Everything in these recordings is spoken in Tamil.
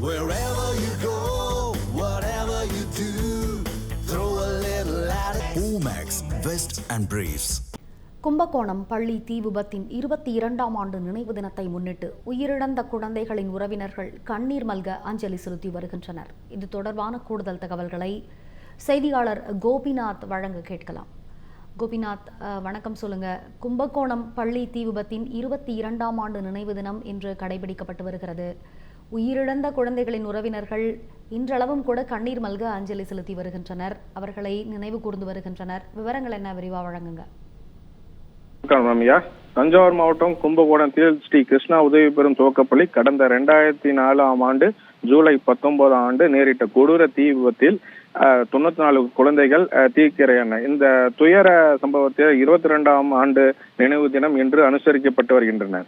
Wherever you go, whatever you do, throw a little at it. Omax, Vest and Briefs. Kumbakonam பள்ளி தீ விபத்தின் 22ஆம் ஆண்டு நினைவு தினத்தை முன்னிட்டு உயிரிழந்த குழந்தைகளின் உறவினர்கள் கண்ணீர் மல்க அஞ்சலி செலுத்தி வருகின்றனர். இது தொடர்பான கூடுதல் தகவல்களை செய்தியாளர் கோபிநாத் வழங்க கேட்கலாம். கோபிநாத், வணக்கம். சொல்லுங்க. கும்பகோணம் பள்ளி தீ விபத்தின் 22ஆம் ஆண்டு நினைவு தினம் இன்று கடைபிடிக்கப்பட்டு வருகிறது. உயிரிழந்த குழந்தைகளின் உறவினர்கள் இன்றளவும் கூட கண்ணீர் மல்க அஞ்சலி செலுத்தி வருகின்றனர். அவர்களை நினைவு கூர்ந்து வருகின்றனர். விவரங்கள் என்ன, விரிவாக வழங்குங்க. தஞ்சாவூர் மாவட்டம் கும்பகோணத்தில் ஸ்ரீ கிருஷ்ணா உதவி பெறும் துவக்கப்பள்ளி கடந்த 2004ஆம் ஆண்டு ஜூலை 19ஆம் ஆண்டு நேரிட்ட கொடூர தீ விபத்தில் 94 குழந்தைகள் தீக்கிரையான இந்த துயர சம்பவத்தில் 22ஆம் ஆண்டு நினைவு தினம் இன்று அனுசரிக்கப்பட்டு வருகின்றன.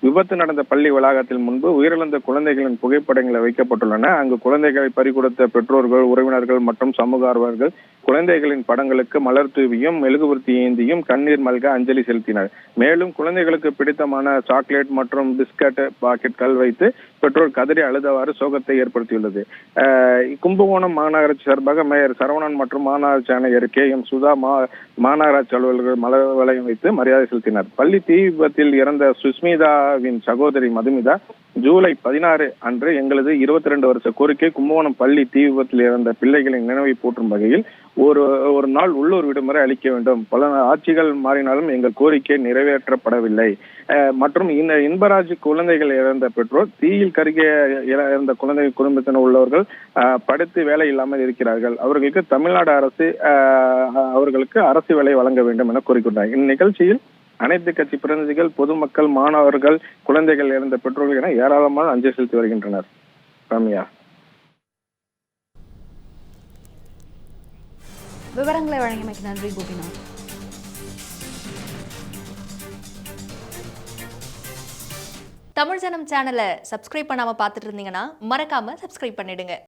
விபத்து நடந்த பள்ளி வளாகத்தில் முன்பு உயிரிழந்த குழந்தைகளின் புகைப்படங்கள் வைக்கப்பட்டுள்ளன. அங்கு குழந்தைகளை பறிகொடுத்த பெற்றோர்கள், உறவினர்கள் மற்றும் சமூக ஆர்வலர்கள் குழந்தைகளின் படங்களுக்கு மலர் தூவியும் மெழுகுவர்த்தி ஏந்தியும் கண்ணீர் மல்க அஞ்சலி செலுத்தினர். மேலும் குழந்தைகளுக்கு பிடித்தமான சாக்லேட் மற்றும் பிஸ்கட் பாக்கெட்கள் வைத்து பெற்றோர் கதறி அழுதவாறு சோகத்தை ஏற்படுத்தியுள்ளது. கும்பகோணம் மாநகராட்சி சார்பாக மேயர் சரவணன் மற்றும் மாநகராட்சி ஆணையர் KM சுதா மாநகராட்சி அலுவலர்கள் மலர் வளையம் வைத்து மரியாதை செலுத்தினர். பள்ளி தீ விபத்தில் இறந்த சுஸ்மிதாவின் சகோதரி மதுமிதா ஜூலை 16 அன்று எங்களது 22 வருஷ கோரிக்கை கும்பகோணம் பள்ளி தீ விபத்தில் இறந்த பிள்ளைகளின் நினைவை போற்றும் வகையில் ஒரு நாள் உள்ளூர் விடுமுறை அளிக்க வேண்டும். பல ஆட்சிகள் மாறினாலும் எங்கள் கோரிக்கை நிறைவேற்றப்படவில்லை. மற்றும் இந்த இன்பராஜ் குழந்தைகள் இறந்த பெற்றோர் தீயில் கருகிய இறந்த குழந்தை குடும்பத்தினர் உள்ளவர்கள் படித்து வேலை இல்லாமல் இருக்கிறார்கள். அவர்களுக்கு தமிழ்நாடு அரசு அவர்களுக்கு அரசு வேலை வழங்க வேண்டும் என கூறிக்கொண்டார். இந்நிகழ்ச்சியில் அனைத்து கட்சி பிரதிநிதிகள், பொதுமக்கள், மாணவர்கள், குழந்தைகள் இறந்த பெற்றோர்கள் என ஏராளமான அஞ்சலி செலுத்தி வருகின்றனர். ரம்யா, விவரங்களை வழங்கியமைக்கு நன்றி கோபிநாத். தமிழ் ஜனம் சேனலை சப்ஸ்கிரைப் பண்ணாம பார்த்துட்டு இருந்தீங்கன்னா மறக்காம சப்ஸ்கிரைப் பண்ணிடுங்க.